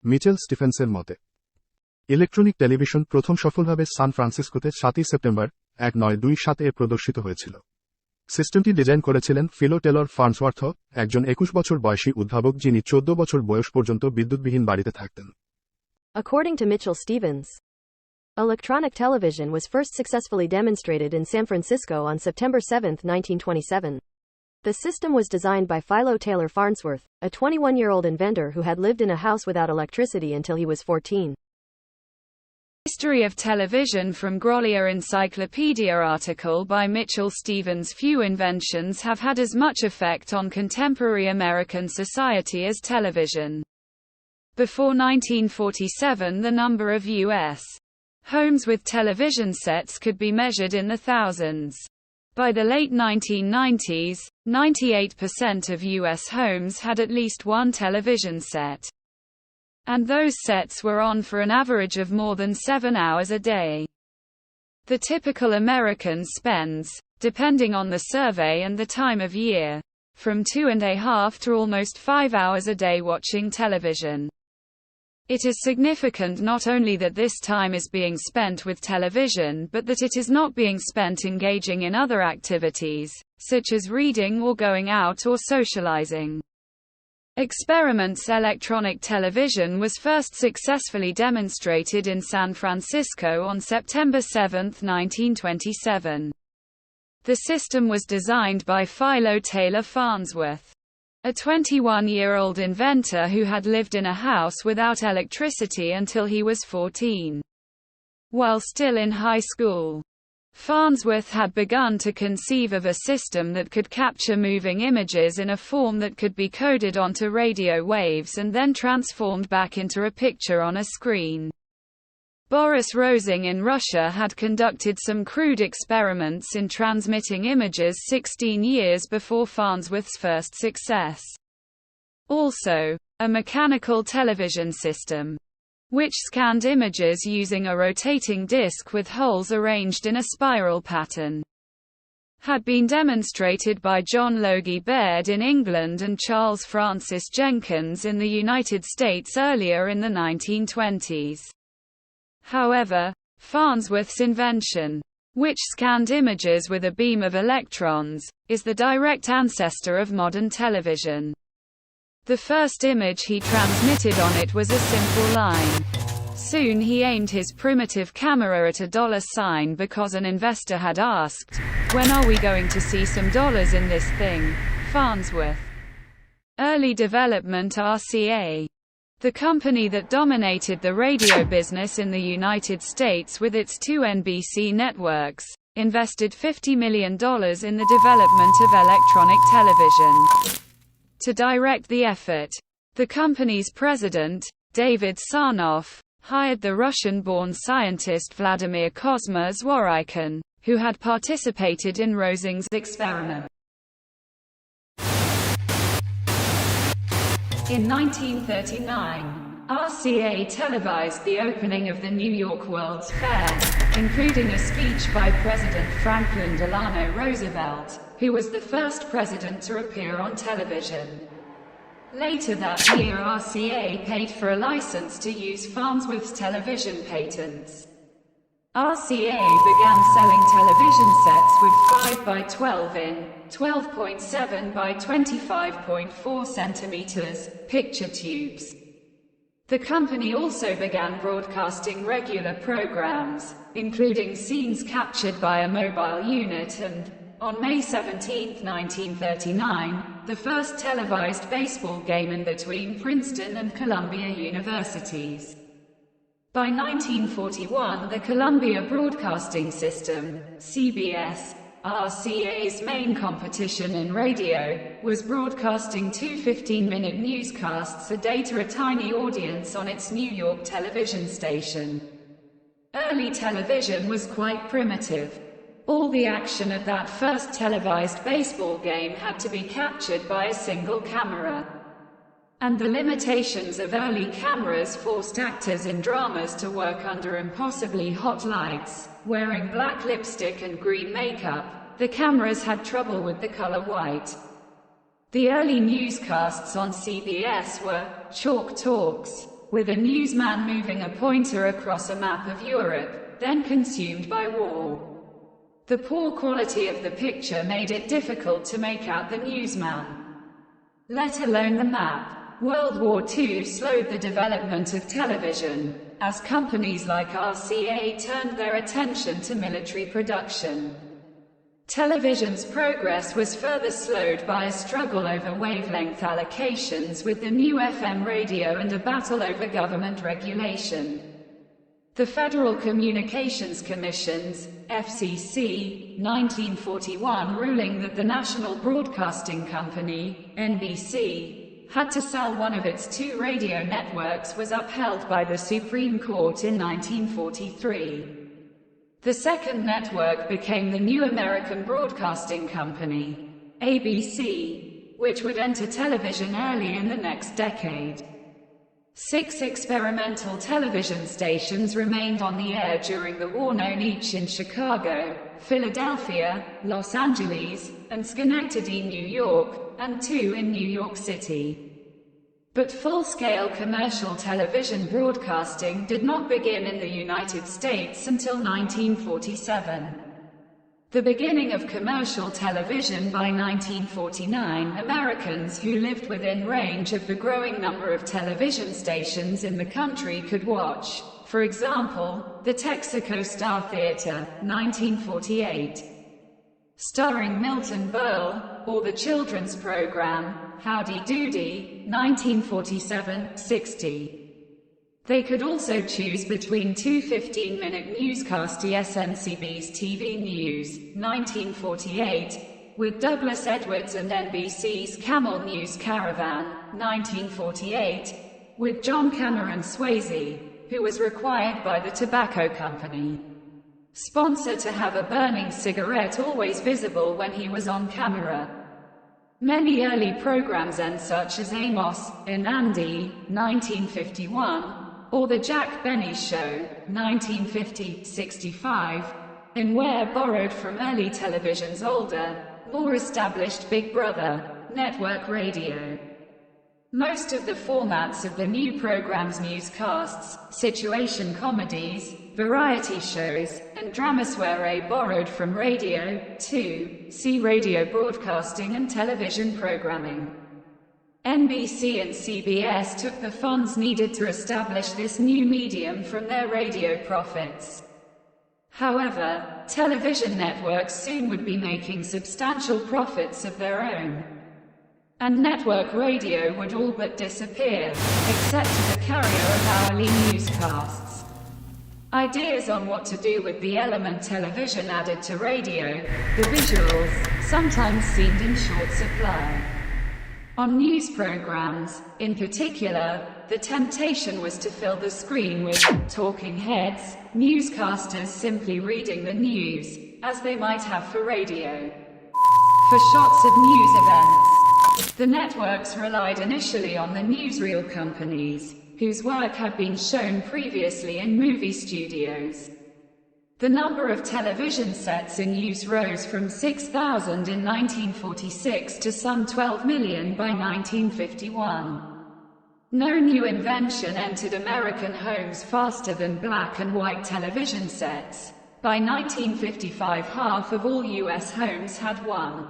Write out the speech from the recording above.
Mitchell স্টিফেন্সের মতে electronic television প্রথম সফলভাবে সান ফ্রান্সিসকোতে 7 সেপ্টেম্বর 1927 প্রদর্শিত হয়েছিল। সিস্টেমটি ডিজাইন করেছিলেন ফিলো টেলর ফার্নসওয়ার্থ, একজন 21 বছর বয়সী উদ্ভাবক যিনি 14 বছর বয়স পর্যন্ত বিদ্যুৎবিহীন বাড়িতে থাকতেন। According to Mitchell Stevens, electronic television was first successfully demonstrated in San Francisco on September 7, 1927. The system was designed by Philo Taylor Farnsworth, a 21-year-old inventor who had lived in a house without electricity until he was 14. History of Television from Grolier Encyclopedia article by Mitchell Stevens. Few inventions have had as much effect on contemporary American society as television. Before 1947, the number of U.S. homes with television sets could be measured in the thousands. By the late 1990s, 98% of U.S. homes had at least one television set. And those sets were on for an average of more than 7 hours a day. The typical American spends, depending on the survey and the time of year, from 2.5 to almost 5 hours a day watching television. It is significant not only that this time is being spent with television but that it is not being spent engaging in other activities, such as reading or going out or socializing. Experiments. Electronic television was first successfully demonstrated in San Francisco on September 7, 1927. The system was designed by Philo Taylor Farnsworth, a 21-year-old inventor who had lived in a house without electricity until he was 14. While still in high school, Farnsworth had begun to conceive of a system that could capture moving images in a form that could be coded onto radio waves and then transformed back into a picture on a screen. Boris Rosing in Russia had conducted some crude experiments in transmitting images 16 years before Farnsworth's first success. Also, a mechanical television system, which scanned images using a rotating disc with holes arranged in a spiral pattern, had been demonstrated by John Logie Baird in England and Charles Francis Jenkins in the United States earlier in the 1920s. However, Farnsworth's invention, which scanned images with a beam of electrons, is the direct ancestor of modern television. The first image he transmitted on it was a simple line. Soon he aimed his primitive camera at a dollar sign because an investor had asked, "When are we going to see some dollars in this thing?" Farnsworth. Early development. RCA, the company that dominated the radio business in the United States with its 2 NBC networks, invested $50 million in the development of electronic television. To direct the effort, the company's president, David Sarnoff, hired the Russian-born scientist Vladimir Kosma Zworykin, who had participated in Rosing's experiment. In 1939, RCA televised the opening of the New York World's Fair, including a speech by President Franklin Delano Roosevelt, who was the first president to appear on television. Later that year, RCA paid for a license to use Farnsworth's television patents. RCA began selling television sets with 5 by 12 in 12.7 by 25.4 centimeters picture tubes. The company also began broadcasting regular programs, including scenes captured by a mobile unit, and, on May 17, 1939, the first televised baseball game in between Princeton and Columbia universities. By 1941, the Columbia Broadcasting System, CBS, RCA's main competition in radio, was broadcasting 2 15-minute newscasts a day to a tiny audience on its New York television station. Early television was quite primitive. All the action of that first televised baseball game had to be captured by a single camera. And the limitations of early cameras forced actors in dramas to work under impossibly hot lights, wearing black lipstick and green makeup. The cameras had trouble with the color white. The early newscasts on CBS were chalk talks, with a newsman moving a pointer across a map of Europe, then consumed by war. The poor quality of the picture made it difficult to make out the newsman, let alone the map. World War II slowed the development of television, as companies like RCA turned their attention to military production. Television's progress was further slowed by a struggle over wavelength allocations with the new FM radio and a battle over government regulation. The Federal Communications Commission's, FCC, 1941 ruling that the National Broadcasting Company, NBC, had to sell one of its two radio networks was upheld by the Supreme Court in 1943. The second network became the New American Broadcasting Company, ABC, which would enter television early in the next decade. 6 experimental television stations remained on the air during the war, known each in Chicago, Philadelphia, Los Angeles, and Schenectady, New York, and 2 in New York City. But full-scale commercial television broadcasting did not begin in the United States until 1947. The beginning of commercial television by 1949, Americans who lived within range of the growing number of television stations in the country could watch, for example, the Texaco Star Theater, 1948, starring Milton Berle, or the children's program, Howdy Doody, 1947-60. They could also choose between 2 15-minute newscasts: SNCB's TV News, 1948, with Douglas Edwards, and NBC's Camel News Caravan, 1948, with John Cameron Swayze, who was required by the tobacco company sponsor to have a burning cigarette always visible when he was on camera. Many early programs, such as Amos and Andy, 1951, or The Jack Benny Show, 1950-65, and were borrowed from early television's older, more established Big Brother network radio. Most of the formats of the new program's newscasts, situation comedies, variety shows, and dramas were borrowed from radio, too. See radio broadcasting and television programming. NBC and CBS took the funds needed to establish this new medium from their radio profits. However, television networks soon would be making substantial profits of their own, and network radio would all but disappear, except as a carrier of hourly newscasts. Ideas on what to do with the element television added to radio, the visuals, sometimes seemed in short supply. On news programs, in particular, the temptation was to fill the screen with talking heads, newscasters simply reading the news, as they might have for radio. For shots of news events, the networks relied initially on the newsreel companies, whose work had been shown previously in movie studios. The number of television sets in use rose from 6,000 in 1946 to some 12 million by 1951. No new invention entered American homes faster than black and white television sets. By 1955, half of all U.S. homes had one.